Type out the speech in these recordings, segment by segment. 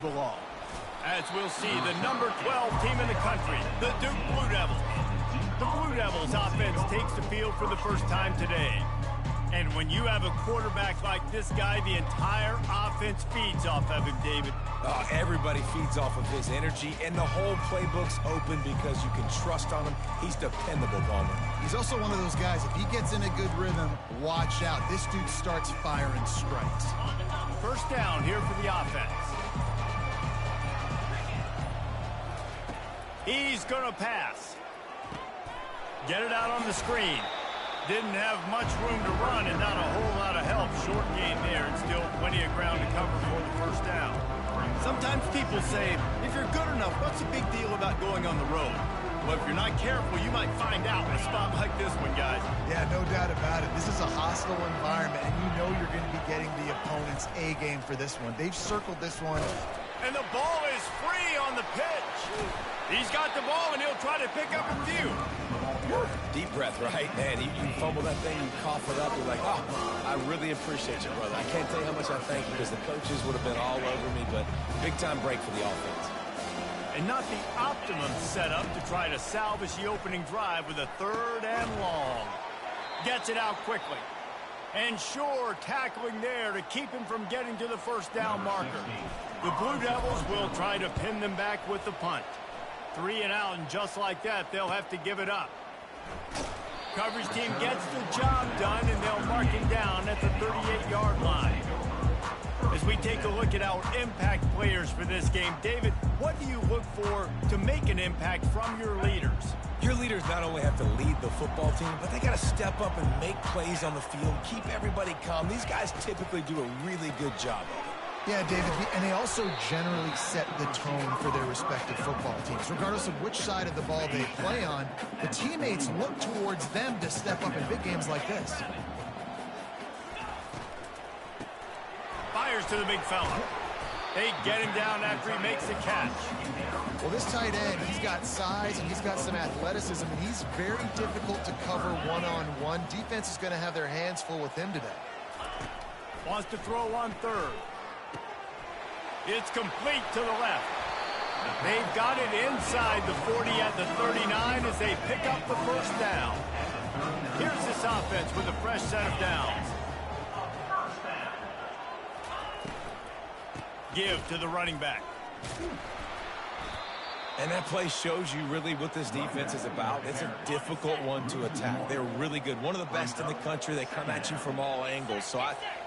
belong. As we'll see, the number 12 team in the country, the Duke Blue Devils. The Blue Devils offense takes the field for the first time today. And when you have a quarterback like this guy, the entire offense feeds off of him, David. Oh, everybody feeds off of his energy, and the whole playbook's open because you can trust on him. He's dependable, Palmer. He's also one of those guys, if he gets in a good rhythm, watch out. This dude starts firing strikes. First down here for the offense. He's going to pass. Get it out on the screen. Didn't have much room to run and not a whole lot of help. Short gain there and still plenty of ground to cover for the first down. Sometimes people say, if you're good enough, what's the big deal about going on the road? Well, if you're not careful, you might find out in a spot like this one, guys. Yeah, no doubt about it. This is a hostile environment, and you know you're going to be getting the opponent's A game for this one. They've circled this one. And the ball is free on the pitch. He's got the ball, and he'll try to pick up a few. Deep breath, right? Man, you fumble that thing, you cough it up, you're like, oh, I really appreciate you, brother. I can't tell you how much I thank you because the coaches would have been all over me, but big-time break for the offense. And not the optimum setup to try to salvage the opening drive with a 3rd and long. Gets it out quickly. And sure, tackling there to keep him from getting to the first down marker. The Blue Devils will try to pin them back with the punt. 3 and out, and just like that, they'll have to give it up. Coverage team gets the job done, and they'll mark him down at the 38-yard line. As we take a look at our impact players for this game, David, what do you look for to make an impact from your leaders? Your leaders not only have to lead the football team, but they got to step up and make plays on the field, keep everybody calm. These guys typically do a really good job of it. Yeah, David, and they also generally set the tone for their respective football teams. Regardless of which side of the ball they play on, the teammates look towards them to step up in big games like this. Fires to the big fella. They get him down after he makes the catch. Well, this tight end, he's got size and he's got some athleticism, and he's very difficult to cover one-on-one. Defense is going to have their hands full with him today. Wants to throw on 3rd. It's complete to the left. They've got it inside the 40 at the 39 as they pick up the first down. Here's this offense with a fresh set of downs. Give to the running back. And that play shows you really what this defense is about. It's a difficult one to attack. They're really good. One of the best in the country. They come at you from all angles. So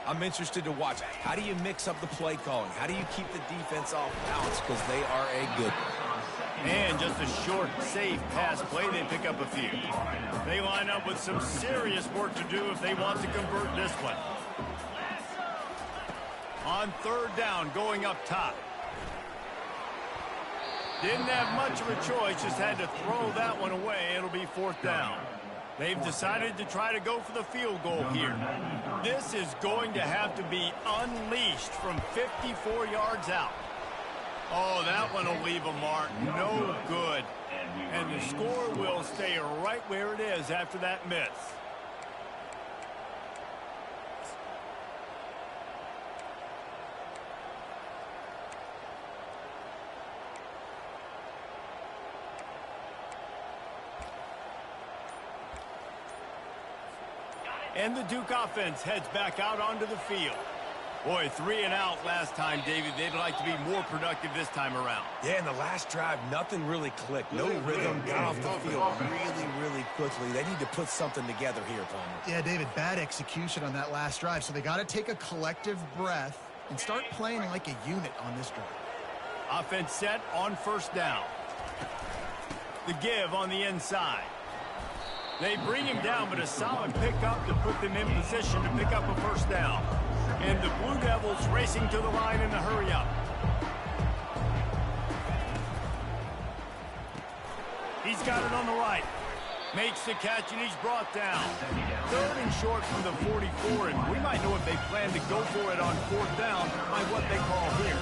I'm interested to watch. How do you mix up the play calling? How do you keep the defense off balance? Because they are a good one. And just a short, safe pass play, they pick up a few. They line up with some serious work to do if they want to convert this one. On 3rd down, going up top. Didn't have much of a choice, just had to throw that one away. It'll be 4th down. They've decided to try to go for the field goal here. This is going to have to be unleashed from 54 yards out. Oh, that one will leave a mark. No good. And the score will stay right where it is after that miss. And the Duke offense heads back out onto the field. Boy, 3 and out last time, David. They'd like to be more productive this time around. Yeah, in the last drive, nothing really clicked. No rhythm, got off the field really quickly. They need to put something together here, Palmer. Yeah, David, bad execution on that last drive. So they got to take a collective breath and start playing like a unit on this drive. Offense set on 1st down. The give on the inside. They bring him down, but a solid pickup to put them in position to pick up a 1st down. And the Blue Devils racing to the line in a hurry-up. He's got it on the right. Makes the catch, and he's brought down. 3rd and short from the 44, and we might know if they plan to go for it on 4th down by what they call here.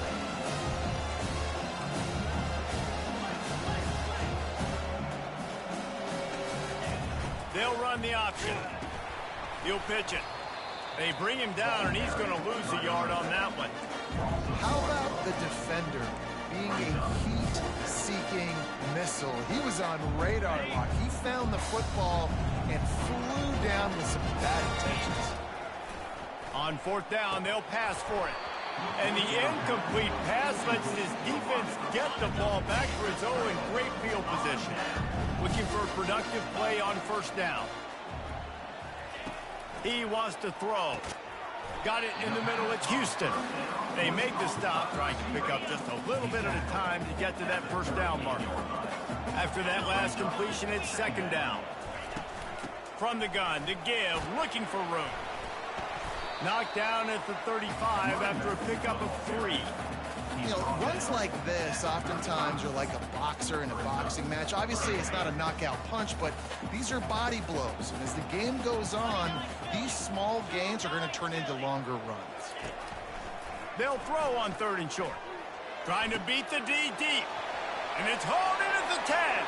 They'll run the option. He'll pitch it. They bring him down, and he's going to lose a yard on that one. How about the defender, being a heat-seeking missile. He was on radar lock. He found the football and flew down with some bad intentions. On fourth down, they'll pass for it. And the incomplete pass lets his defense get the ball back for its own in great field position. Looking for a productive play on first down. He wants to throw. Got it in the middle. It's Houston. They make the stop, trying to pick up just a little bit at a time to get to that first down marker. After that last completion, it's second down. From the gun to give, looking for room. Knocked down at the 35 after a pickup of 3. You know, runs like this oftentimes are like a boxer in a boxing match. Obviously, it's not a knockout punch, but these are body blows. And as the game goes on, these small gains are going to turn into longer runs. They'll throw on third and short. Trying to beat the D deep. And it's hauled in at the 10.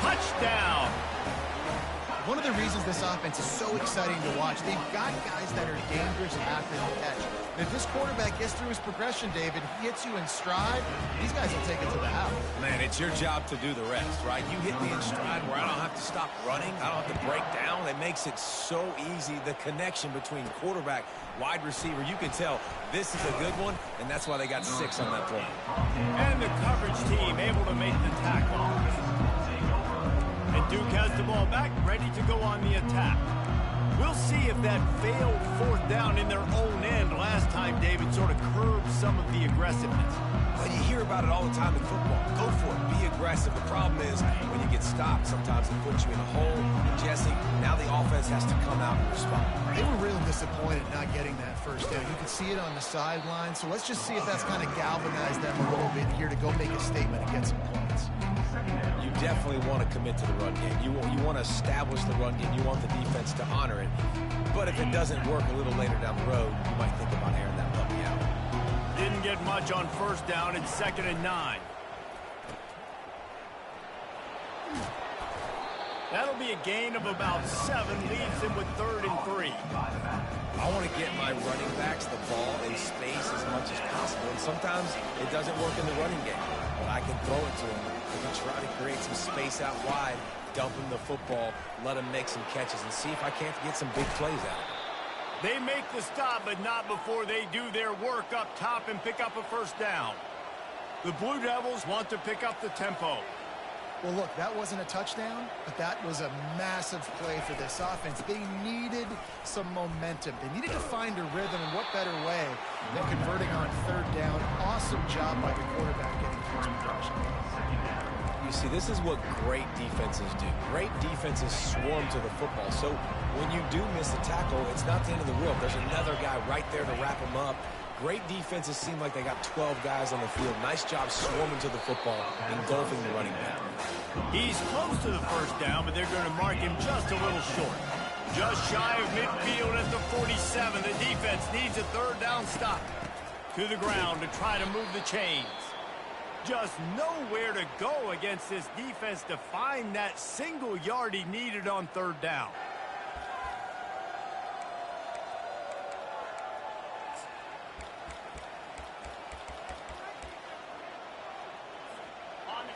Touchdown. One of the reasons this offense is so exciting to watch, they've got guys that are dangerous after the catch. And if this quarterback gets through his progression, David, he hits you in stride, these guys will take it to the house. Man, it's your job to do the rest, right? You hit me in stride where I don't have to stop running. I don't have to break down. It makes it so easy. The connection between quarterback, wide receiver, you can tell this is a good one, and that's why they got 6 on that play. And the coverage team able to make the tackle. And Duke has the ball back, ready to go on the attack. We'll see if that failed fourth down in their own end last time, David, sort of curbed some of the aggressiveness. Well, you hear about it all the time in football. Go for it. Be aggressive. The problem is when you get stopped, sometimes it puts you in a hole. And Jesse, now the offense has to come out and respond. They were really disappointed not getting that first down. You could see it on the sideline. So let's just see if that's kind of galvanized them a little bit here to go make a statement and get some points. You definitely want to commit to the run game. You want to establish the run game. You want the defense to honor it. But if it doesn't work a little later down the road, you might think about airing that puppy out. Didn't get much on first down. It's 2nd and 9. That'll be a gain of about 7. Leaves him with 3rd and 3. I want to get my running backs the ball in space as much as possible. And sometimes it doesn't work in the running game. But I can throw it to them. I can try to create some space out wide, dump him the football, let him make some catches, and see if I can't get some big plays out of it. They make the stop, but not before they do their work up top and pick up a first down. The Blue Devils want to pick up the tempo. Well, look, that wasn't a touchdown, but that was a massive play for this offense. They needed some momentum. They needed to find a rhythm, and what better way than converting on third down. Awesome job by the quarterback getting through his progression. You see, this is what great defenses do. Great defenses swarm to the football. So when you do miss a tackle, it's not the end of the world. There's another guy right there to wrap him up. Great defenses seem like they got 12 guys on the field. Nice job swarming to the football, engulfing the running back. He's close to the first down, but they're going to mark him just a little short. Just shy of midfield at the 47. The defense needs a third down stop. To the ground to try to move the chains. Just nowhere to go against this defense to find that single yard he needed on third down.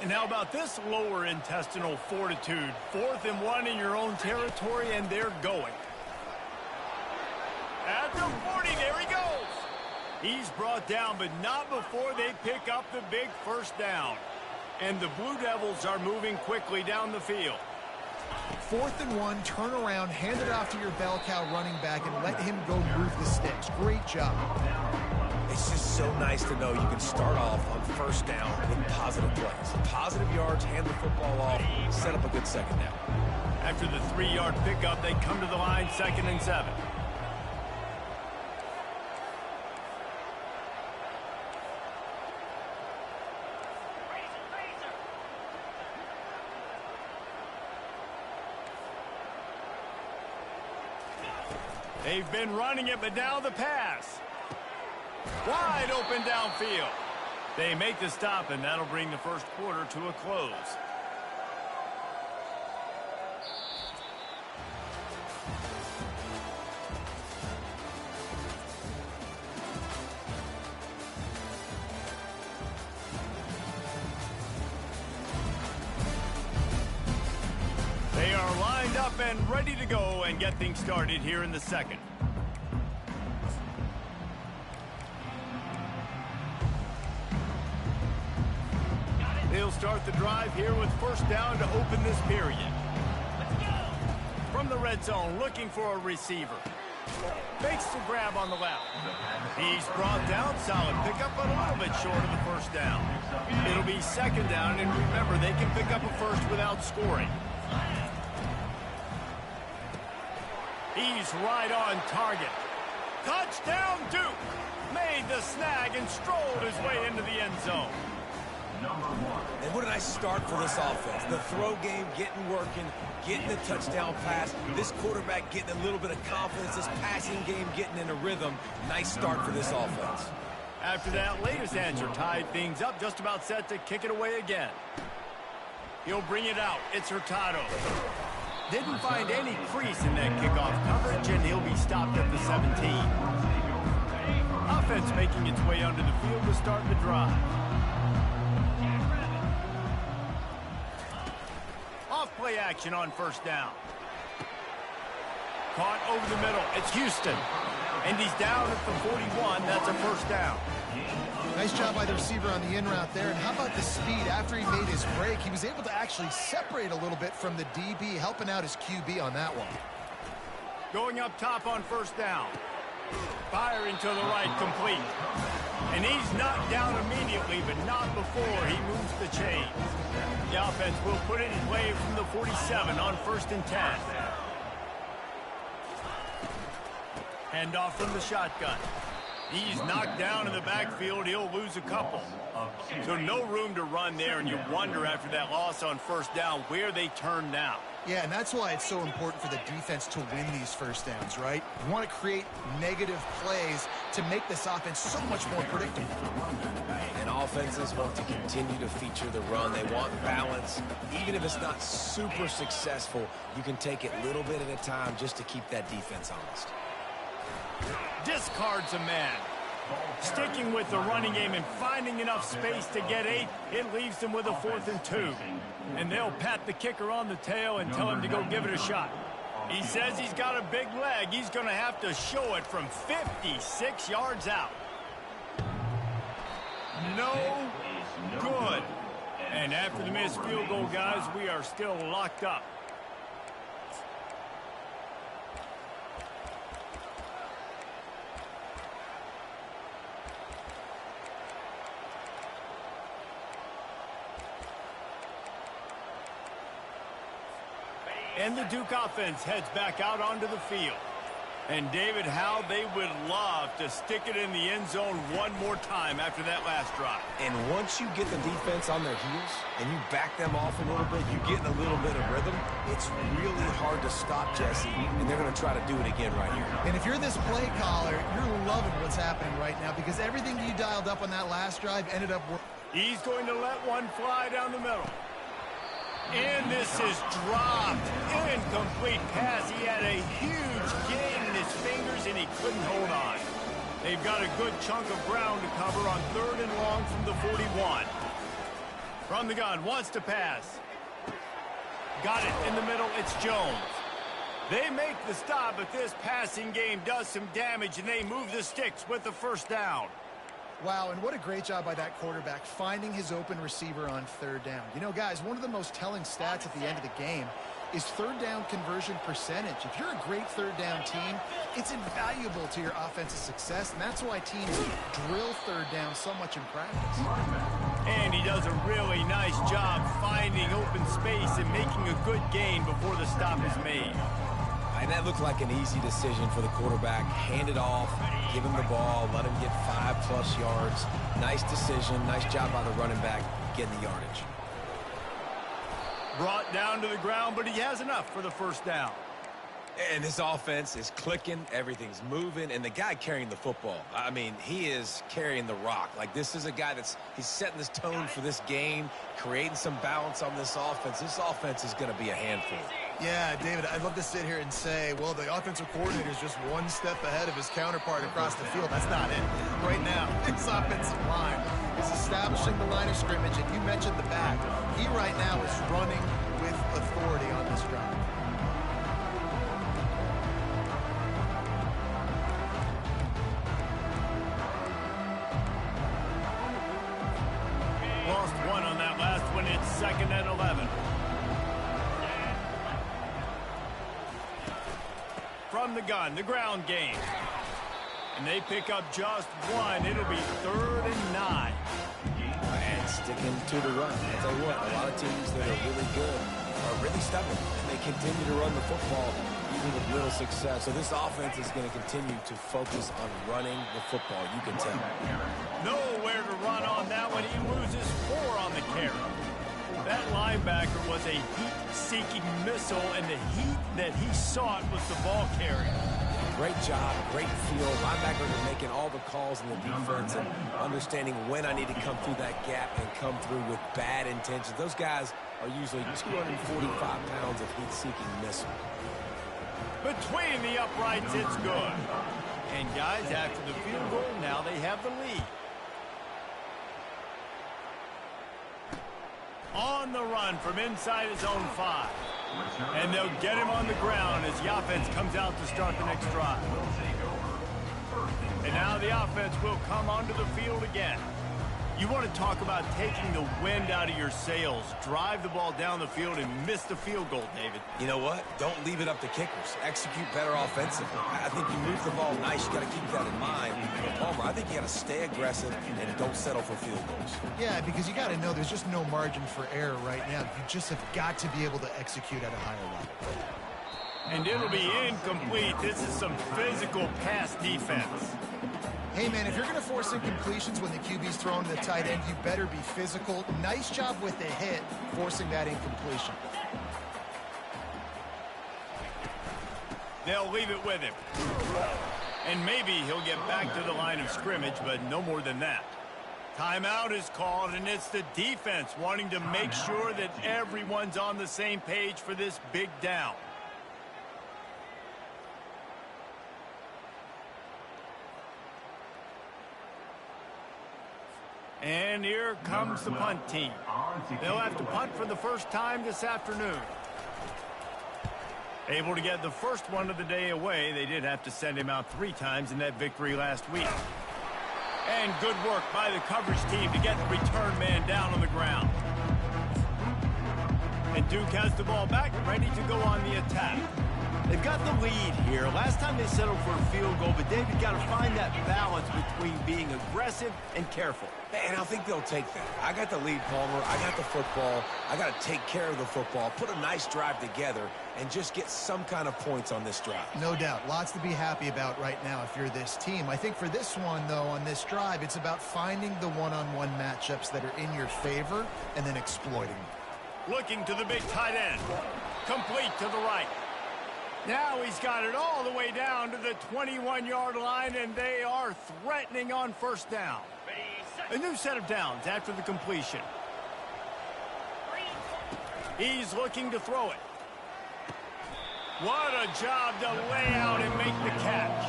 And how about this lower intestinal fortitude? 4th and 1 in your own territory, and they're going. At the 40, there he goes. He's brought down, but not before they pick up the big first down. And the Blue Devils are moving quickly down the field. 4th and 1, turn around, hand it off to your bell cow running back, and let him go move the sticks. Great job. It's just so nice to know you can start off on first down with positive plays. Positive yards, hand the football off, set up a good second down. After the 3-yard pickup, they come to the line, 2nd and 7. They've been running it, but now the pass. Wide open downfield. They make the stop, and that'll bring the first quarter to a close. They are lined up and ready to go and get things started here in the second. They'll start the drive here with first down to open this period. From the red zone, looking for a receiver. Makes the grab on the left. He's brought down, solid pickup, but a little bit short of the first down. It'll be second down, and remember, they can pick up a first without scoring. He's right on target. Touchdown, Duke! Made the snag and strolled his way into the end zone. And what a nice start for this offense. The throw game getting working, getting the touchdown pass. This quarterback getting a little bit of confidence. This passing game getting in a rhythm. Nice start for this offense. After that latest answer tied things up, just about set to kick it away again. He'll bring it out. It's Hurtado. Didn't find any crease in that kickoff coverage, and he'll be stopped at the 17. Offense making its way onto the field to start the drive. Off-play action on first down. Caught over the middle. It's Houston. And he's down at the 41. That's a first down. Nice job by the receiver on the in route there. And how about the speed? After he made his break, he was able to actually separate a little bit from the DB, helping out his QB on that one. Going up top on first down. Firing to the right, complete. And he's knocked down immediately, but not before he moves the chains. The offense will put it in play from the 47 on 1st and 10. Handoff from the shotgun. He's knocked down in the backfield. He'll lose a couple. So no room to run there, and you wonder after that loss on first down where they turn now. Yeah, and that's why it's so important for the defense to win these first downs, right? You want to create negative plays to make this offense so much more predictable. And offenses want to continue to feature the run. They want balance. Even if it's not super successful, you can take it little bit at a time just to keep that defense honest. Discards a man. Sticking with the running game and finding enough space to get 8, it leaves them with a 4th and 2. And they'll pat the kicker on the tail and tell him to go give it a shot. He says he's got a big leg. He's going to have to show it from 56 yards out. No good. And after the missed field goal, guys, we are still locked up. And the Duke offense heads back out onto the field. And David, how they would love to stick it in the end zone one more time after that last drive. And once you get the defense on their heels and you back them off a little bit, you get in a little bit of rhythm, it's really hard to stop, Jesse, and they're going to try to do it again right here. And if you're this play caller, you're loving what's happening right now because everything you dialed up on that last drive ended up working. He's going to let one fly down the middle. And this is dropped. Incomplete pass. He had a huge gain in his fingers, and he couldn't hold on. They've got a good chunk of ground to cover on 3rd and long from the 41. From the gun, wants to pass. Got it in the middle. It's Jones. They make the stop, but this passing game does some damage, and they move the sticks with the first down. Wow, and what a great job by that quarterback finding his open receiver on 3rd down. You know, guys, one of the most telling stats at the end of the game is 3rd down conversion percentage. If you're a great 3rd down team, it's invaluable to your offensive success, and that's why teams drill 3rd down so much in practice. And he does a really nice job finding open space and making a good gain before the stop is made. And that looked like an easy decision for the quarterback. Hand it off, give him the ball, let him get 5+ yards. Nice decision, nice job by the running back getting the yardage. Brought down to the ground, but he has enough for the first down. And this offense is clicking, everything's moving, and the guy carrying the football, I mean, he is carrying the rock. Like, this is a guy he's setting this tone for this game, creating some balance on this offense. This offense is going to be a handful. Yeah, David, I'd love to sit here and say, well, the offensive coordinator is just one step ahead of his counterpart across the field. That's not it. Right now, this offensive line is establishing the line of scrimmage, and you mentioned the back. He right now is running with authority on this drive. Lost one on that last one. It's 2nd and 11. From the gun, the ground game. And they pick up just one. It'll be 3rd and 9. And sticking to the run. I'll tell you what, a lot of teams that are really good are really stubborn. And they continue to run the football even with little success. So this offense is going to continue to focus on running the football. You can tell. Nowhere to run on that one. He loses 4 on the carry. That linebacker was a heat-seeking missile, and the heat that he sought was the ball carrier. Great job, great feel. Linebackers are making all the calls in the defense and understanding when I need to come through that gap and come through with bad intentions. Those guys are usually 245 pounds of heat-seeking missile. Between the uprights, it's good. And guys, after the field goal, now they have the lead. On the run from inside his own 5. And they'll get him on the ground as the offense comes out to start the next drive. And now the offense will come onto the field again. You want to talk about taking the wind out of your sails. Drive the ball down the field and miss the field goal, David. You know what? Don't leave it up to kickers. Execute better offensively. I think you move the ball nice. You got to keep that in mind. But Palmer, I think you got to stay aggressive and don't settle for field goals. Yeah, because you got to know there's just no margin for error right now. You just have got to be able to execute at a higher level. And it'll be incomplete. This is some physical pass defense. Hey, man, if you're going to force incompletions when the QB's throwing to the tight end, you better be physical. Nice job with the hit, forcing that incompletion. They'll leave it with him. And maybe he'll get back to the line of scrimmage, but no more than that. Timeout is called, and it's the defense wanting to make sure that everyone's on the same page for this big down. And here comes the punt team. They'll have to punt for the first time this afternoon. Able to get the first one of the day away. They did have to send him out 3 times in that victory last week. And good work by the coverage team to get the return man down on the ground. And Duke has the ball back, ready to go on the attack. They've got the lead here. Last time they settled for a field goal, but David got to find that balance between being aggressive and careful. And I think they'll take that. I got the lead, Palmer. I got the football. I got to take care of the football, put a nice drive together, and just get some kind of points on this drive. No doubt. Lots to be happy about right now if you're this team. I think for this one, though, on this drive, it's about finding the one-on-one matchups that are in your favor and then exploiting them. Looking to the big tight end. Complete to the right. Now he's got it all the way down to the 21-yard line, and they are threatening on first down. A new set of downs after the completion. He's looking to throw it. What a job to lay out and make the catch.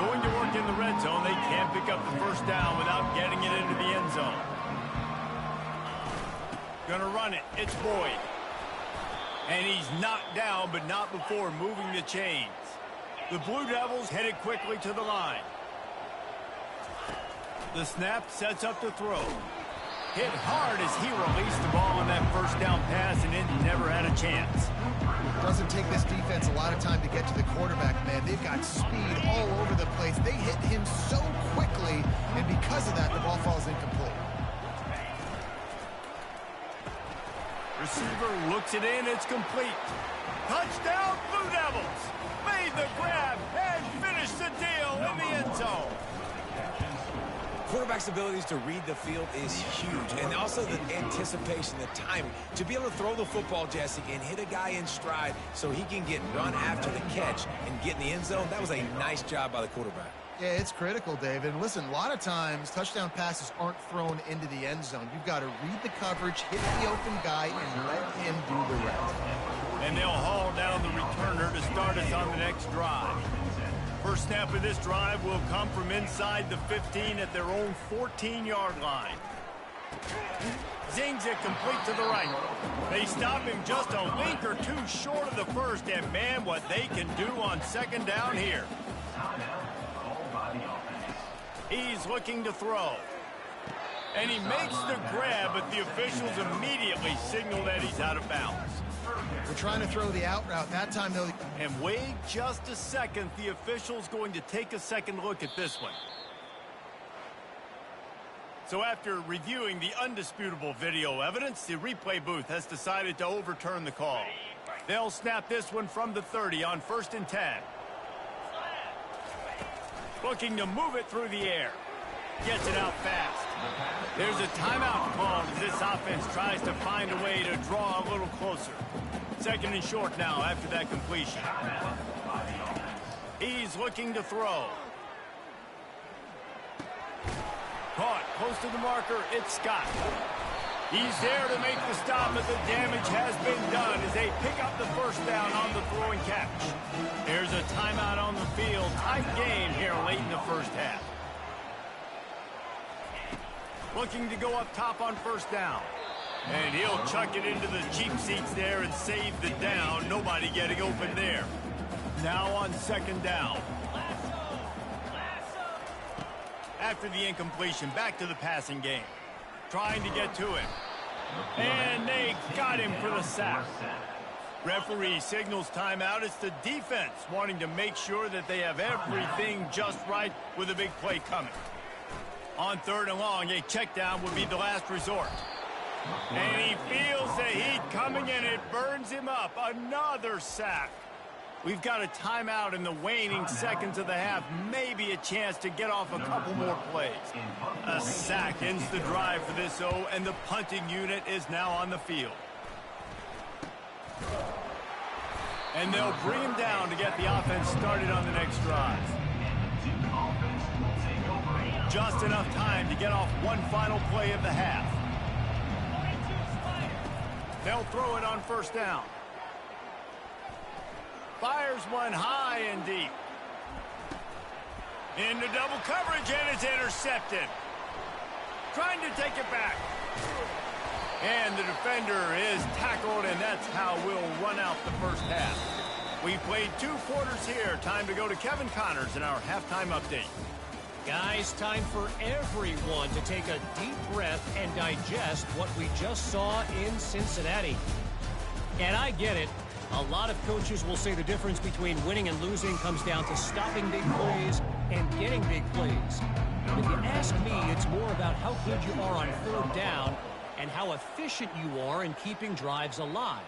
Going to work in the red zone, they can't pick up the first down without getting it into the end zone. Gonna run it. It's Boyd. And he's knocked down, but not before moving the chains. The Blue Devils headed quickly to the line. The snap sets up the throw. Hit hard as he released the ball on that first down pass, and it never had a chance. Doesn't take this defense a lot of time to get to the quarterback, man. They've got speed all over the place. They hit him so quickly, and because of that, the ball falls incomplete. Receiver looks it in. It's complete. Touchdown, Blue Devils. Made the grab and finished the deal in the end zone. Quarterback's abilities to read the field is huge, and also the anticipation, the timing. To be able to throw the football, Jesse, and hit a guy in stride so he can get run after the catch and get in the end zone, that was a nice job by the quarterback. Yeah, it's critical, David. And listen, a lot of times touchdown passes aren't thrown into the end zone. You've got to read the coverage, hit the open guy, and let him do the rest. And they'll haul down the returner to start us on the next drive. First snap of this drive will come from inside the 15 at their own 14-yard line. Zings it complete to the right. They stop him just a link or two short of the first, and man, what they can do on second down here. He's looking to throw. And he makes the grab, but the officials immediately signal that he's out of bounds. We're trying to throw the out route. That time, though. And wait just a second. The official's going to take a second look at this one. So after reviewing the undisputable video evidence, the replay booth has decided to overturn the call. They'll snap this one from the 30 on 1st and 10. Looking to move it through the air. Gets it out fast. There's a timeout called as this offense tries to find a way to draw a little closer. 2nd and short now after that completion. He's looking to throw. Caught close to the marker, it's Scott. He's there to make the stop, but the damage has been done as they pick up the first down on the throwing catch. There's a timeout on the field. Tight game here late in the first half. Looking to go up top on 1st down. And he'll chuck it into the cheap seats there and save the down. Nobody getting open there. Now on 2nd down. After the incompletion, back to the passing game. Trying to get to him. And they got him for the sack. Referee signals timeout. It's the defense wanting to make sure that they have everything just right with a big play coming. On 3rd and long, a check down would be the last resort. And he feels the heat coming and it burns him up. Another sack. We've got a timeout in the waning seconds of the half. Maybe a chance to get off a couple more plays. A sack ends the drive for this O, and the punting unit is now on the field. And they'll bring him down to get the offense started on the next drive. Just enough time to get off one final play of the half. They'll throw it on 1st down. Fires one high and deep. Into double coverage, and it's intercepted. Trying to take it back. And the defender is tackled, and that's how we'll run out the first half. We played 2 quarters here. Time to go to Kevin Connors in our halftime update. Guys, time for everyone to take a deep breath and digest what we just saw in Cincinnati. And I get it. A lot of coaches will say the difference between winning and losing comes down to stopping big plays and getting big plays. But if you ask me, it's more about how good you are on 3rd down and how efficient you are in keeping drives alive.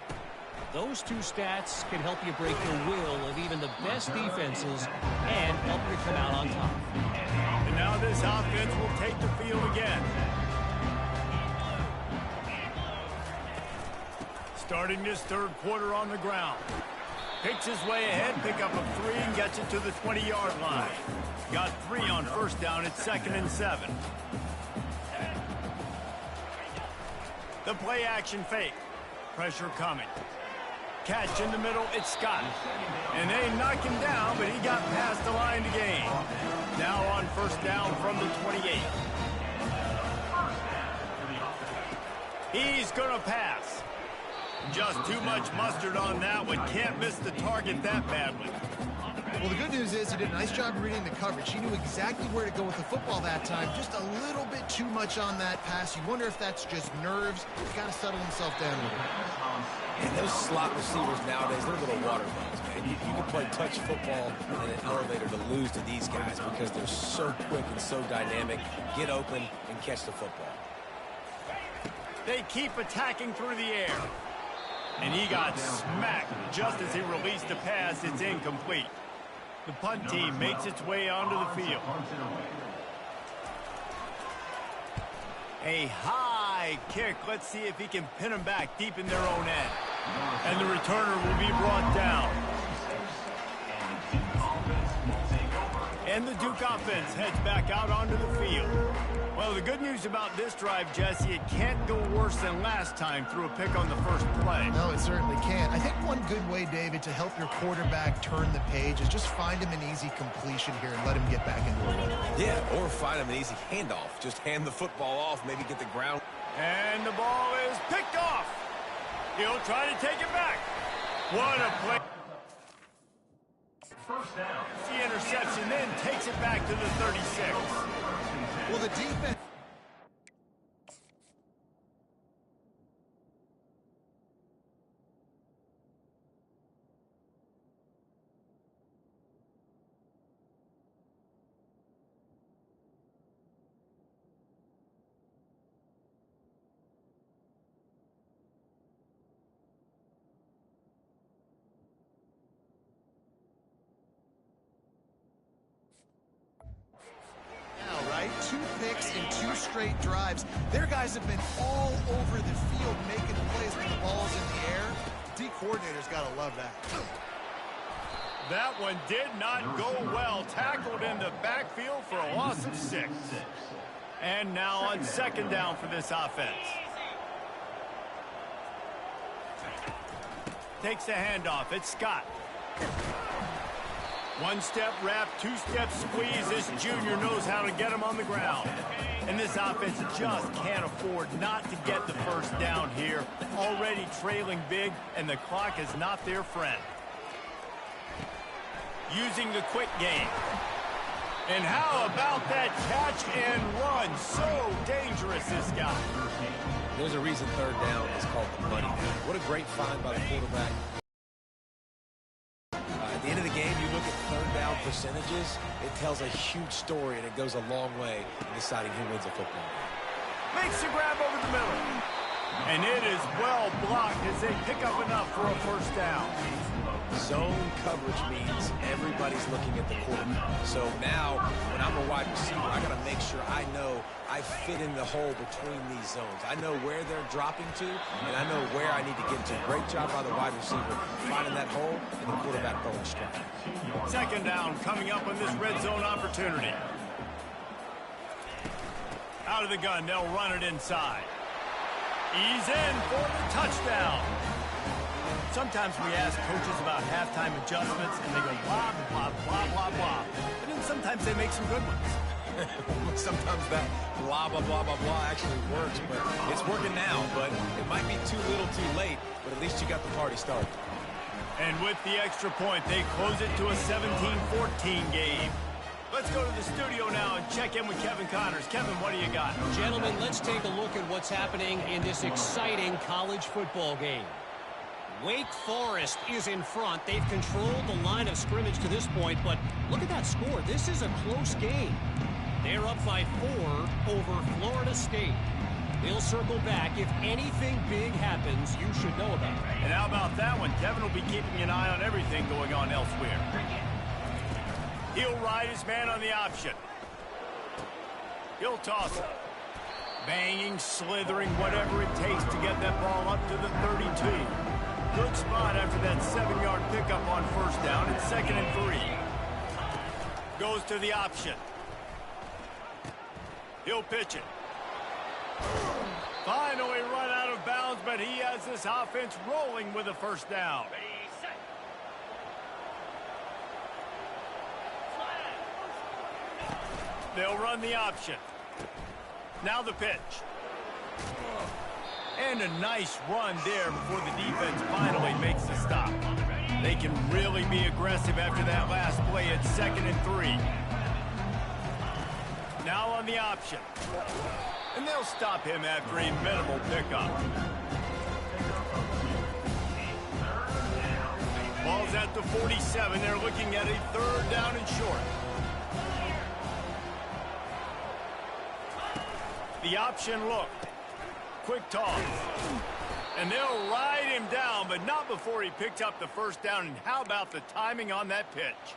Those 2 stats can help you break the will of even the best defenses and help you come out on top. And now this offense will take the field again. Starting this 3rd quarter on the ground. Picks his way ahead, pick up a 3 and gets it to the 20-yard line. Got 3 on 1st down at 2nd and 7. The play action fake. Pressure coming. Catch in the middle, it's Scott. And they knock him down, but he got past the line to gain. Now on 1st down from the 28. He's going to pass. Just too much mustard on that one. Can't miss the target that badly. Well, the good news is he did a nice job reading the coverage. He knew exactly where to go with the football that time. Just a little bit too much on that pass. You wonder if that's just nerves. He's got to settle himself down a little bit. And those slot receivers nowadays, they're little water bugs, man. You can play touch football in an elevator to lose to these guys because they're so quick and so dynamic. Get open and catch the football. They keep attacking through the air. And he got smacked just as he released the pass. It's incomplete. The punt team makes its way onto the field. A high kick. Let's see if he can pin them back deep in their own end. And the returner will be brought down. And the Duke offense heads back out onto the field. Well, the good news about this drive, Jesse, it can't go worse than last time through a pick on the first play. No, it certainly can't. I think one good way, David, to help your quarterback turn the page is just find him an easy completion here and let him get back into the rhythm. Yeah, or find him an easy handoff. Just hand the football off, maybe get the ground. And the ball is picked off. He'll try to take it back. What a play. First down. The interception then takes it back to the 36. Well, the defense... Right? 2 picks in 2 straight drives. Their guys have been all over the field making plays when the ball's in the air. D coordinator's got to love that. That one did not go well. Tackled in the backfield for a loss of 6. And now on second down for this offense. Takes the handoff. It's Scott. 1-step wrap, 2-step squeeze. This junior knows how to get him on the ground. And this offense just can't afford not to get the first down here. Already trailing big, and the clock is not their friend. Using the quick game. And how about that catch and run? So dangerous, this guy. There's a reason third down is called the money down. What a great find by the quarterback. At the end of the game, you look at third down percentages, it tells a huge story, and it goes a long way in deciding who wins a football game. Makes the grab over the middle. And it is well blocked as they pick up enough for a first down. Zone coverage means everybody's looking at the quarterback. So now, when I'm a wide receiver, I got to make sure I know I fit in the hole between these zones. I know where they're dropping to, and I know where I need to get to. Great job by the wide receiver finding that hole and the quarterback going straight. Second down coming up on this red zone opportunity. Out of the gun, they'll run it inside. He's in for the touchdown. Sometimes we ask coaches about halftime adjustments, and they go blah, blah, blah, blah, blah. And then sometimes they make some good ones. Sometimes that blah, blah, blah, blah, blah actually works, but it's working now. But it might be too little too late, but at least you got the party started. And with the extra point, they close it to a 17-14 game. Let's go to the studio now and check in with Kevin Connors. Kevin, what do you got? Gentlemen, let's take a look at what's happening in this exciting college football game. Wake Forest is in front. They've controlled the line of scrimmage to this point, but look at that score. This is a close game. They're up by 4 over Florida State. They'll circle back. If anything big happens, you should know about it. And how about that one? Kevin will be keeping an eye on everything going on elsewhere. He'll ride his man on the option. He'll toss it. Banging, slithering, whatever it takes to get that ball up to the 32. Good spot after that 7-yard pickup on first down. It's 2nd and 3. Goes to the option. He'll pitch it. Finally run out of bounds, but he has this offense rolling with a first down. They'll run the option. Now the pitch. And a nice run there before the defense finally makes the stop. They can really be aggressive after that last play at 2nd and 3. Now on the option. And they'll stop him after a minimal pickup. Ball's at the 47. They're looking at a 3rd down and short. The option look. Quick toss. And they'll ride him down, but not before he picked up the first down. And how about the timing on that pitch?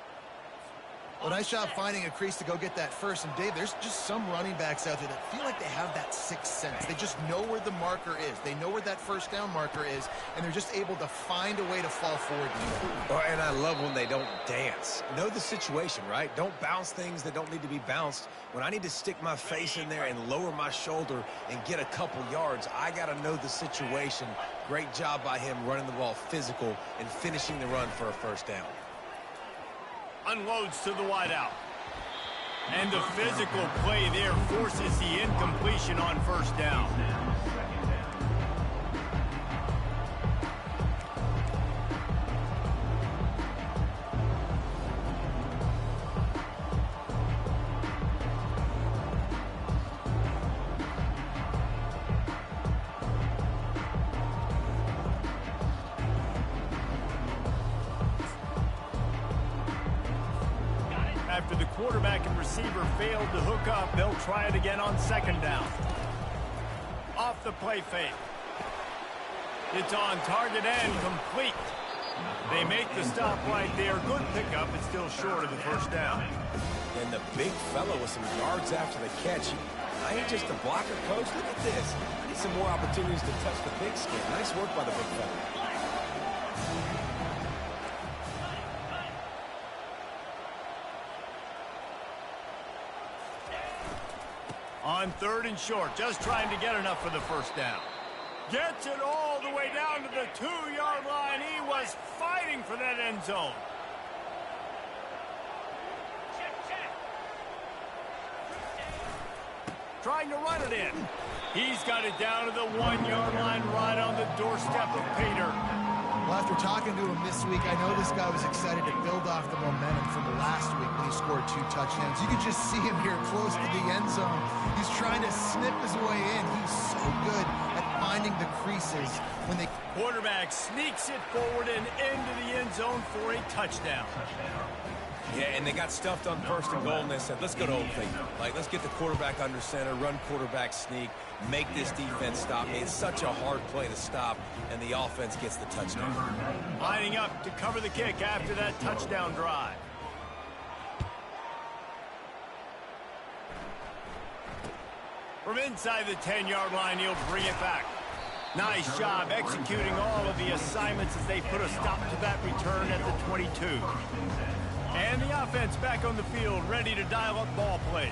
Well, nice job finding a crease to go get that first. And, Dave, there's just some running backs out there that feel like they have that sixth sense. They just know where the marker is. They know where that first down marker is, and they're just able to find a way to fall forward. Oh, and I love when they don't dance. Know the situation, right? Don't bounce things that don't need to be bounced. When I need to stick my face in there and lower my shoulder and get a couple yards, I got to know the situation. Great job by him running the ball physical and finishing the run for a first down. Unloads to the wideout. And the physical play there forces the incompletion on first down. After the quarterback and receiver failed to hook up, they'll try it again on second down. Off the play fake. It's on target and complete. They make the stop right there. Good pickup, but still short of the first down. And the big fellow with some yards after the catch. I ain't just a blocker, coach. Look at this. I need some more opportunities to touch the big skin. Nice work by the big fellow. On third and short, just trying to get enough for the first down. Gets it all the way down to the 2-yard line. He was fighting for that end zone. Trying to run it in. He's got it down to the 1-yard line right on the doorstep of Pater. Well, after talking to him this week, I know this guy was excited to build off the momentum from last week when he scored 2 touchdowns. You can just see him here close to the end zone. He's trying to snip his way in. He's so good at finding the creases when they... Quarterback sneaks it forward and into the end zone for a touchdown. Yeah, and they got stuffed on first and goal, and they said, let's go to Old Faithful. Like, let's get the quarterback under center, run quarterback sneak, make this defense stop. It's such a hard play to stop, and the offense gets the touchdown. Lining up to cover the kick after that touchdown drive. From inside the 10-yard line, he'll bring it back. Nice job executing all of the assignments as they put a stop to that return at the 22. And the offense back on the field, ready to dial up ball plays.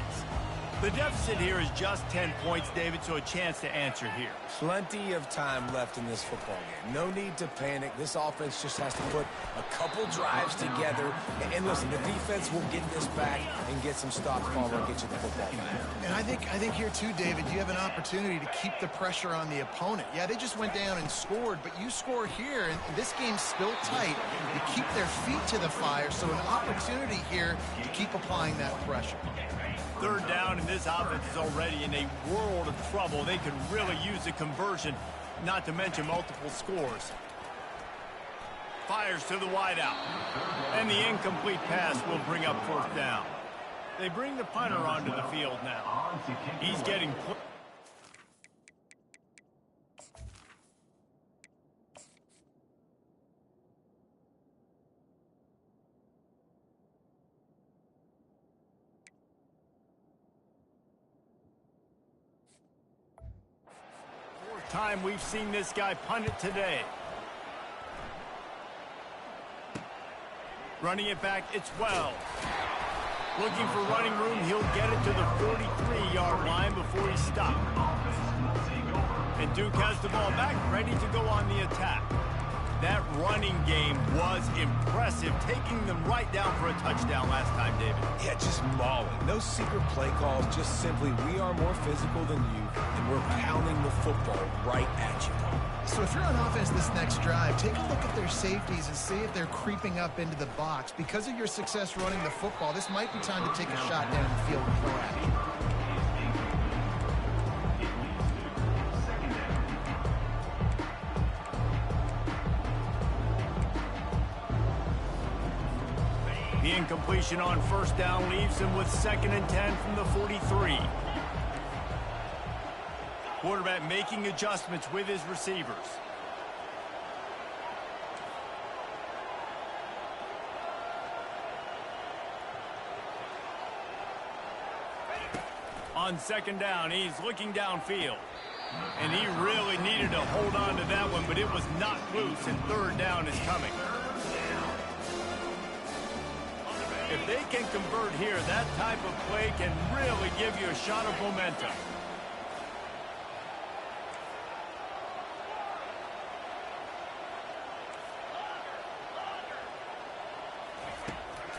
The deficit here is just 10 points, David, so a chance to answer here. Plenty of time left in this football game. No need to panic. This offense just has to put a couple drives together. And listen, the defense will get this back and get some stops, Palmer, and get you the football back. And I think here too, David, you have an opportunity to keep the pressure on the opponent. Yeah, they just went down and scored, but you score here, and this game's still tight. You keep their feet to the fire, so an opportunity here to keep applying that pressure. Third down, and this offense is already in a world of trouble. They could really use a conversion, not to mention multiple scores. Fires to the wideout. And the incomplete pass will bring up fourth down. They bring the punter onto the field now. He's getting... time we've seen this guy punt it today. Running it back, it's Wells. Looking for running room, he'll get it to the 43-yard line before he stopped. And Duke has the ball back, ready to go on the attack. That running game was impressive, taking them right down for a touchdown last time, David. Yeah, just mauling. No secret play calls, just simply we are more physical than you, and we're pounding the football right at you. So if you're on offense this next drive, take a look at their safeties and see if they're creeping up into the box. Because of your success running the football, this might be time to take a shot down the field and play action. The incompletion on first down leaves him with 2nd and 10 from the 43. Quarterback making adjustments with his receivers. On second down, he's looking downfield. And he really needed to hold on to that one, but it was not loose, and third down is coming. If they can convert here, that type of play can really give you a shot of momentum.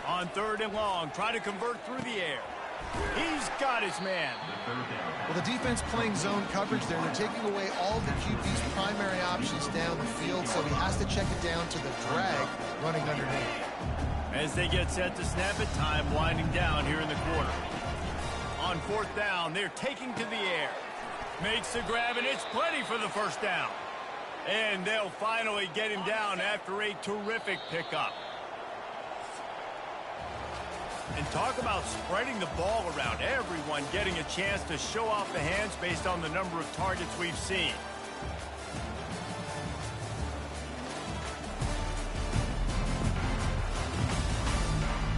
On third and long, try to convert through the air. He's got his man. Well, the defense playing zone coverage there. They're taking away all of the QB's primary options down the field, so he has to check it down to the drag running underneath. As they get set to snap it, time winding down here in the quarter. On fourth down, they're taking to the air. Makes the grab, and it's plenty for the first down. And they'll finally get him down after a terrific pickup. And talk about spreading the ball around. Everyone getting a chance to show off the hands based on the number of targets we've seen.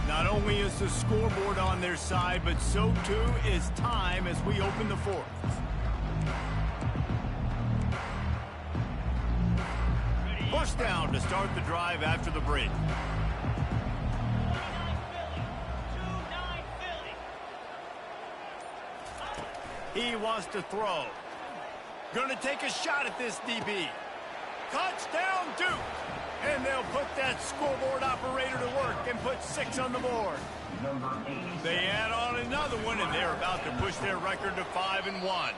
Not only is the scoreboard on their side, but so too is time as we open the fourth. First down to start the drive after the break. He wants to throw. Gonna take a shot at this DB. Touchdown, Duke! And they'll put that scoreboard operator to work and put 6 on the board. They add on another one, and they're about to push their record to 5-1.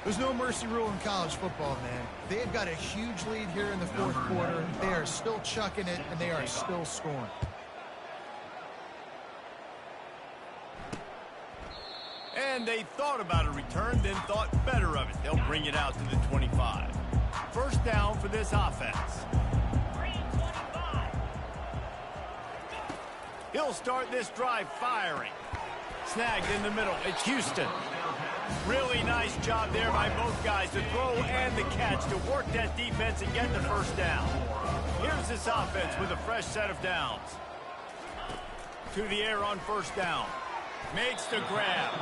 There's no mercy rule in college football, man. They've got a huge lead here in the fourth quarter. They are still chucking it, and they are still scoring. And they thought about a return, then thought better of it. They'll bring it out to the 25. First down for this offense. He'll start this drive firing. Snagged in the middle. It's Houston. Really nice job there by both guys to throw and the catch to work that defense and get the first down. Here's this offense with a fresh set of downs. To the air on first down. Makes the grab.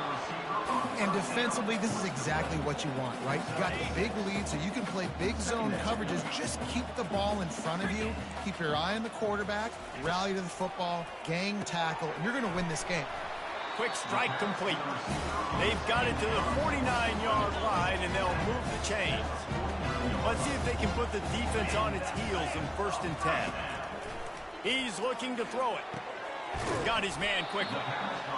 And defensively, this is exactly what you want, right? You got the big lead, so you can play big zone coverages. Just keep the ball in front of you. Keep your eye on the quarterback. Rally to the football. Gang tackle. And you're going to win this game. Quick strike complete. They've got it to the 49-yard line, and they'll move the chains. Let's see if they can put the defense on its heels in 1st and 10. He's looking to throw it. Got his man quickly.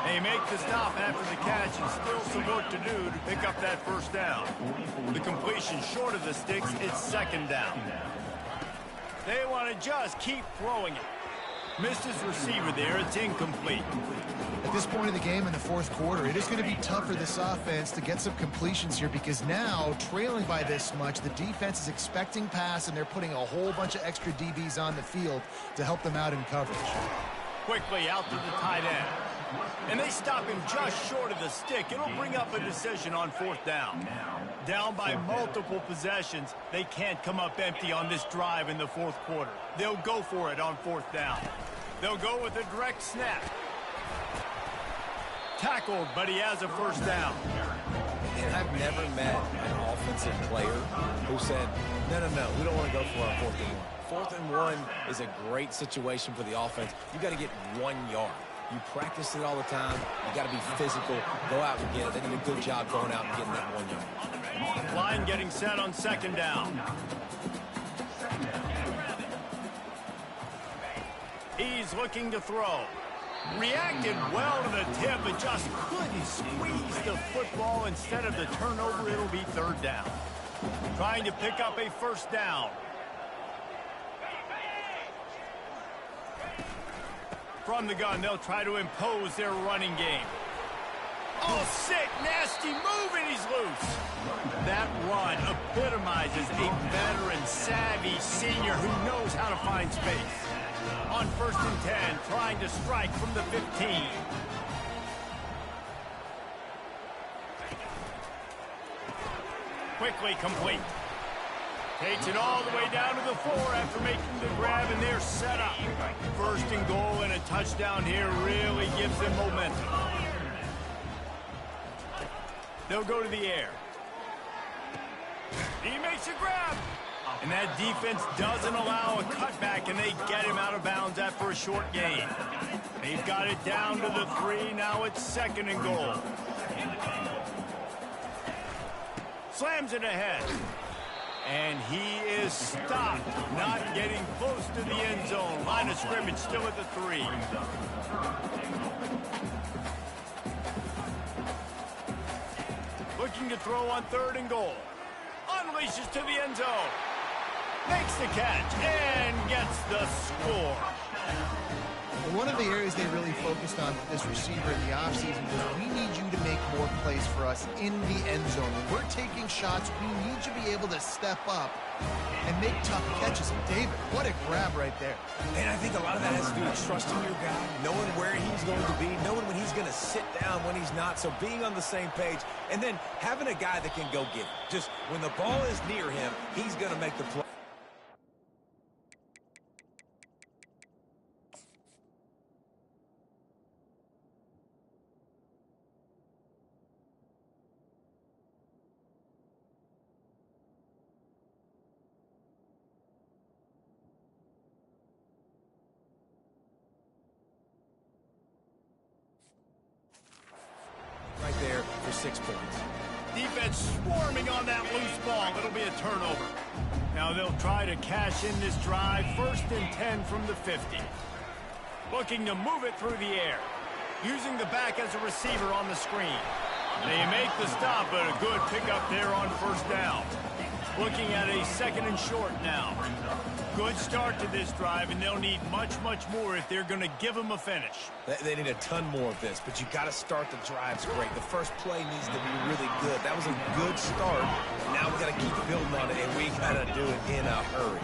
They make the stop after the catch, and still some work to do to pick up that first down. The completion short of the sticks, it's 2nd down. They want to just keep throwing it. Missed his receiver there. It's incomplete. At this point in the game in the fourth quarter, it is going to be tough for this offense to get some completions here because now, trailing by this much, the defense is expecting pass, and they're putting a whole bunch of extra DBs on the field to help them out in coverage. Quickly out to the tight end. And they stop him just short of the stick. It'll bring up a decision on 4th down. Down by multiple possessions, they can't come up empty on this drive in the fourth quarter. They'll go for it on 4th down. They'll go with a direct snap. Tackled, but he has a first down. And I've never met an offensive player who said, no, we don't want to go for our 4th and 1. 4th and 1 is a great situation for the offense. You got to get 1 yard. You practice it all the time. You got to be physical. Go out and get it. They did a good job going out and getting that 1 yard. Line getting set on 2nd down. He's looking to throw. Reacted well to the tip, but just couldn't squeeze the football. Instead of the turnover, it'll be 3rd down. Trying to pick up a first down. From the gun, they'll try to impose their running game. Oh, sick, nasty move, and he's loose. That run epitomizes a veteran, savvy senior who knows how to find space. On 1st and 10, trying to strike from the 15. Quickly complete. Takes it all the way down to the 4 after making the grab, and they're set up. 1st and goal, and a touchdown here really gives them momentum. They'll go to the air. He makes a grab. And that defense doesn't allow a cutback, and they get him out of bounds after a short gain. They've got it down to the 3. Now it's 2nd and goal. Slams it ahead. And he is stopped, not getting close to the end zone. Line of scrimmage still at the 3. looking to throw on 3rd and goal. Unleashes to the end zone. Makes the catch and gets the score. One of the areas they really focused on with this receiver in the offseason was we need you to make more plays for us in the end zone. When we're taking shots, we need you to be able to step up and make tough catches. And David, what a grab right there. And I think a lot of that has to do with trusting your guy, knowing where he's going to be, knowing when he's going to sit down, when he's not, so being on the same page, and then having a guy that can go get it. Just when the ball is near him, he's going to make the play. Right there for 6 points. Defense swarming on that loose ball. It'll be a turnover. Now they'll try to cash in this drive. 1st and 10 from the 50. Looking to move it through the air. Using the back as a receiver on the screen. They make the stop, but a good pickup there on 1st down. Looking at a 2nd and short now. Good start to this drive, and they'll need much, much more if they're going to give them a finish. They need a ton more of this, but you got to start the drives great. The first play needs to be really good. That was a good start. Now we got to keep building on it, and we got to do it in a hurry.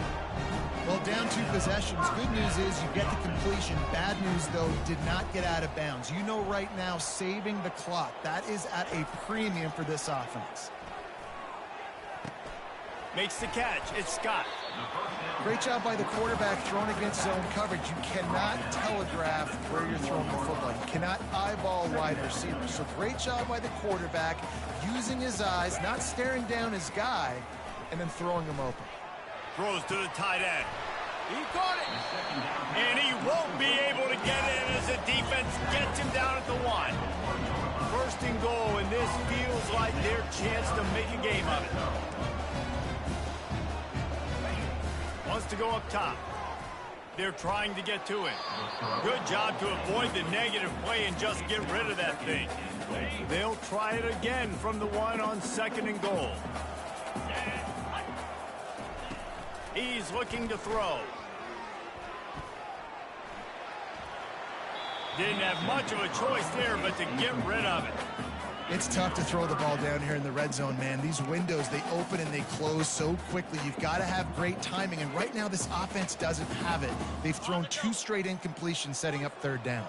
Well, down 2 possessions. Good news is you get the completion. Bad news, though, did not get out of bounds. You know right now, saving the clock. That is at a premium for this offense. Makes the catch. It's Scott. Great job by the quarterback throwing against zone coverage. You cannot telegraph where you're throwing the football. You cannot eyeball wide receivers. So great job by the quarterback using his eyes, not staring down his guy, and then throwing him open. Throws to the tight end. He caught it. And he won't be able to get in as the defense gets him down at the 1. 1st and goal, and this feels like their chance to make a game of it. Wants to go up top. They're trying to get to it. Good job to avoid the negative play and just get rid of that thing. They'll try it again from the 1 on 2nd and goal. He's looking to throw. Didn't have much of a choice there, but to get rid of it. It's tough to throw the ball down here in the red zone, man. These windows, they open and they close so quickly. You've got to have great timing, and right now this offense doesn't have it. They've thrown 2 straight incompletions setting up 3rd down.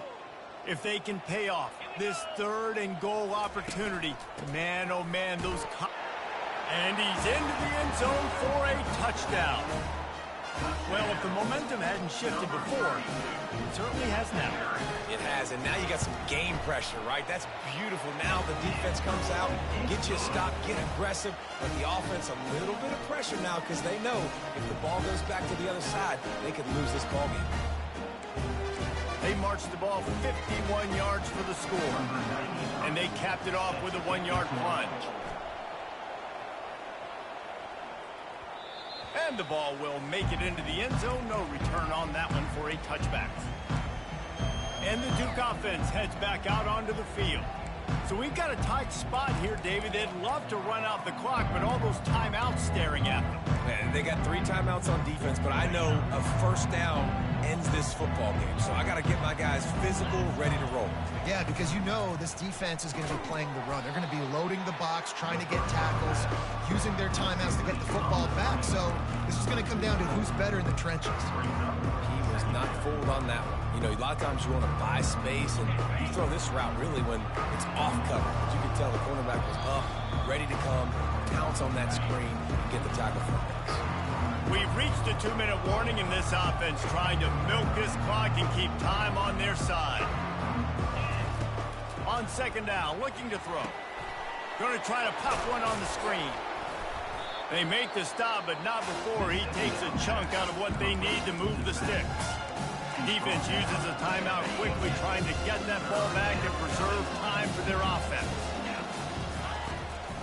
If they can pay off this 3rd and goal opportunity, man, oh man, those... And he's into the end zone for a touchdown. Well, if the momentum hadn't shifted before, it certainly has now. It has, and now you got some game pressure, right? That's beautiful. Now the defense comes out, get you a stop, get aggressive, but the offense a little bit of pressure now because they know if the ball goes back to the other side, they could lose this ball game. They marched the ball 51 yards for the score, and they capped it off with a 1-yard plunge. And the ball will make it into the end zone. No return on that one for a touchback. And the Duke offense heads back out onto the field. So we've got a tight spot here, David. They'd love to run out the clock, but all those timeouts staring at them. Man, they got 3 timeouts on defense, but I know a 1st down ends this football game. So I got to get my guys physical, ready to roll. Yeah, because you know this defense is going to be playing the run. They're going to be loading the box, trying to get tackles, using their timeouts to get the football back. So this is going to come down to who's better in the trenches. He was not fooled on that one. You know, a lot of times you want to buy space, and you throw this route really when it's off cover. But you can tell the cornerback was up, ready to come, pounce on that screen, and get the tackle for us. We've reached a 2-minute warning in this offense, trying to milk this clock and keep time on their side. On 2nd down, looking to throw. Going to try to pop one on the screen. They make the stop, but not before he takes a chunk out of what they need to move the sticks. Defense uses a timeout quickly, trying to get that ball back and preserve time for their offense.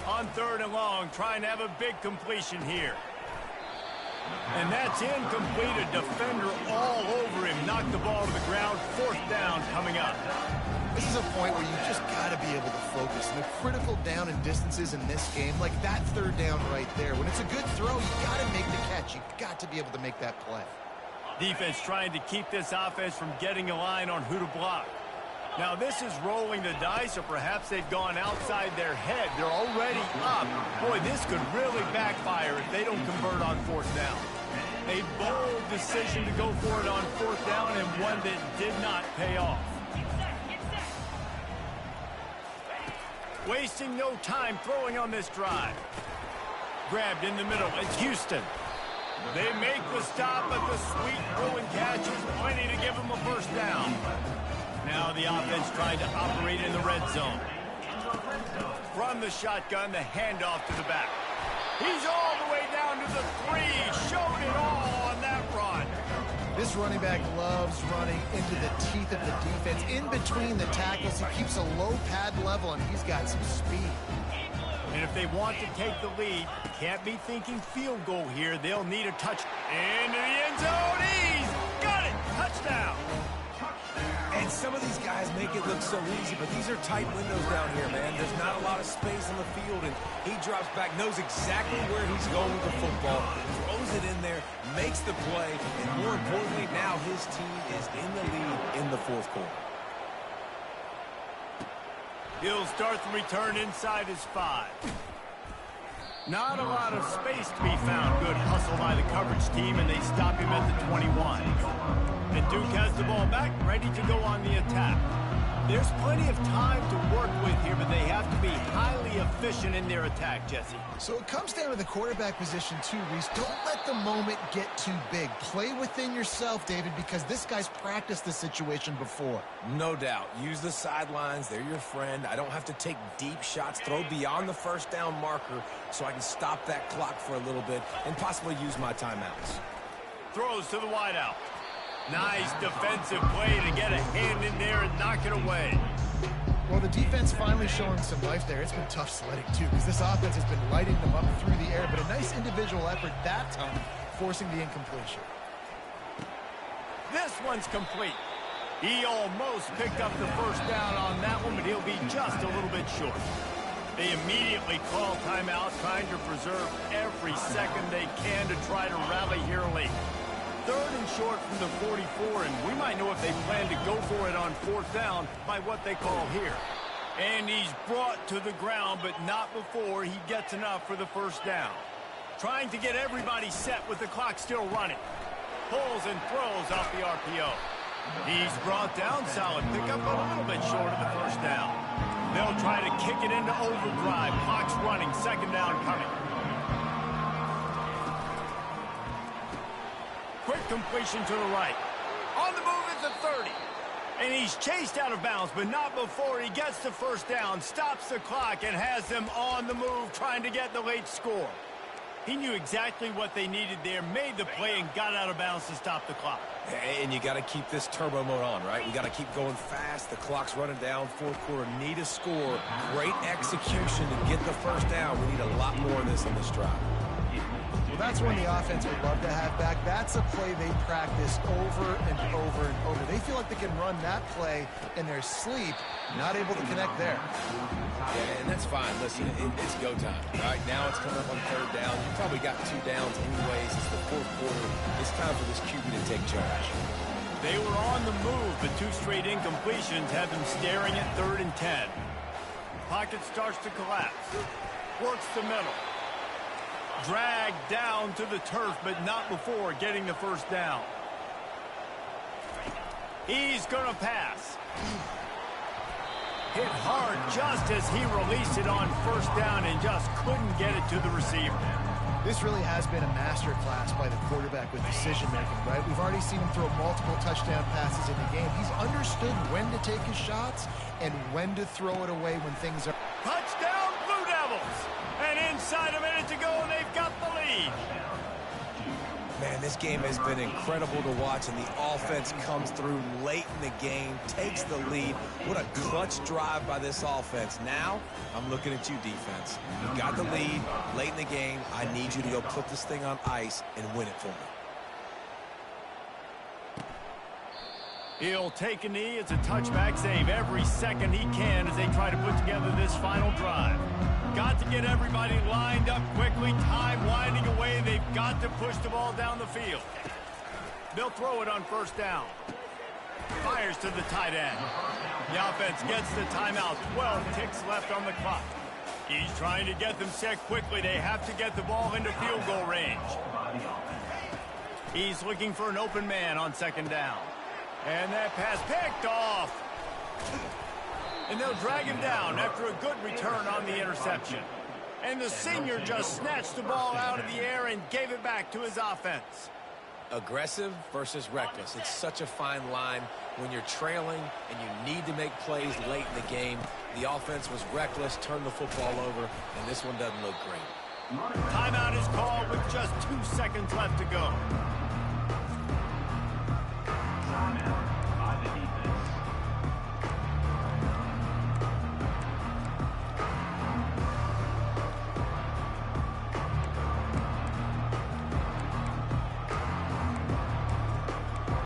On 3rd and long, trying to have a big completion here. And that's incomplete. A defender all over him. Knocked the ball to the ground. 4th down coming up. This is a point where you just got to be able to focus. And the critical down and distances in this game, like that third down right there, when it's a good throw, you got to make the catch. You got to be able to make that play. Defense trying to keep this offense from getting a line on who to block. Now, this is rolling the dice, or perhaps they've gone outside their head. They're already up. Boy, this could really backfire if they don't convert on fourth down. A bold decision to go for it on fourth down, and one that did not pay off. Wasting no time throwing on this drive. Grabbed in the middle. It's Houston. They make the stop, but the sweet throw and catch is plenty to give them a first down. Now the offense trying to operate in the red zone. From the shotgun, the handoff to the back. He's all the way down to the 3. Showed it all on that run. This running back loves running into the teeth of the defense. In between the tackles, he keeps a low pad level, and he's got some speed. And if they want to take the lead, can't be thinking field goal here. They'll need a touch. Into the end zone. He's got it. Touchdown. And some of these guys make it look so easy, but these are tight windows down here, man. There's not a lot of space on the field, and he drops back, knows exactly where he's going with the football, throws it in there, makes the play, and more importantly, now his team is in the lead in the fourth quarter. He'll start the return inside his 5. Not a lot of space to be found. Good hustle by the coverage team, and they stop him at the 21. And Duke has the ball back, ready to go on the attack. There's plenty of time to work with here, but they have to be highly efficient in their attack, Jesse. So it comes down to the quarterback position too, Reese. Don't let the moment get too big. Play within yourself, David, because this guy's practiced this situation before. No doubt. Use the sidelines. They're your friend. I don't have to take deep shots. Throw beyond the first down marker so I can stop that clock for a little bit and possibly use my timeouts. Throws to the wideout. Nice defensive play to get a hand in there and knock it away. Well, the defense finally showing some life there. It's been tough sledding, too, because this offense has been lighting them up through the air, but a nice individual effort that time, forcing the incompletion. This one's complete. He almost picked up the first down on that one, but he'll be just a little bit short. They immediately call timeout, trying to preserve every second they can to try to rally here late. 3rd and short from the 44, and we might know if they plan to go for it on fourth down by what they call here. And he's brought to the ground, but not before he gets enough for the first down. Trying to get everybody set with the clock still running. Pulls and throws off the RPO. He's brought down, solid pickup, but a little bit short of the first down. They'll try to kick it into overdrive. Clock's running, 2nd down coming. Quick completion to the right. On the move at the 30. And he's chased out of bounds, but not before he gets the first down, stops the clock, and has them on the move trying to get the late score. He knew exactly what they needed there, made the play, and got out of bounds to stop the clock. And you got to keep this turbo mode on, right? We got to keep going fast. The clock's running down. Fourth quarter, need a score. Great execution to get the first down. We need a lot more of this on this drive. Well, that's one the offense would love to have back. That's a play they practice over and over and over. They feel like they can run that play in their sleep, not able to connect there. Yeah, and that's fine. Listen, it's go time. Right now it's coming up on 3rd down. You probably got 2 downs anyways. It's the 4th quarter. It's time for this QB to take charge. They were on the move, but 2 straight incompletions have them staring at 3rd and 10. Pocket starts to collapse. Works the middle. Dragged down to the turf, but not before getting the first down. He's going to pass. Hit hard just as he released it on first down and just couldn't get it to the receiver. This really has been a master class by the quarterback with decision-making, right? We've already seen him throw multiple touchdown passes in the game. He's understood when to take his shots and when to throw it away when things are... Touchdown, Blue Devils! And inside a minute to go, and they've got the lead. Man, this game has been incredible to watch, and the offense comes through late in the game, takes the lead. What a clutch drive by this offense. Now, I'm looking at you, defense. You got the lead late in the game. I need you to go put this thing on ice and win it for me. He'll take a knee. It's a touchback save every second he can as they try to put together this final drive. Got to get everybody lined up quickly. Time winding away. They've got to push the ball down the field. They'll throw it on first down. Fires to the tight end. The offense gets the timeout. 12 ticks left on the clock. He's trying to get them set quickly. They have to get the ball into field goal range. He's looking for an open man on second down. And that pass picked off. And they'll drag him down after a good return on the interception. And the senior just snatched the ball out of the air and gave it back to his offense. Aggressive versus reckless. It's such a fine line when you're trailing and you need to make plays late in the game. The offense was reckless, turned the football over, and this one doesn't look great. Timeout is called with just 2 seconds left to go.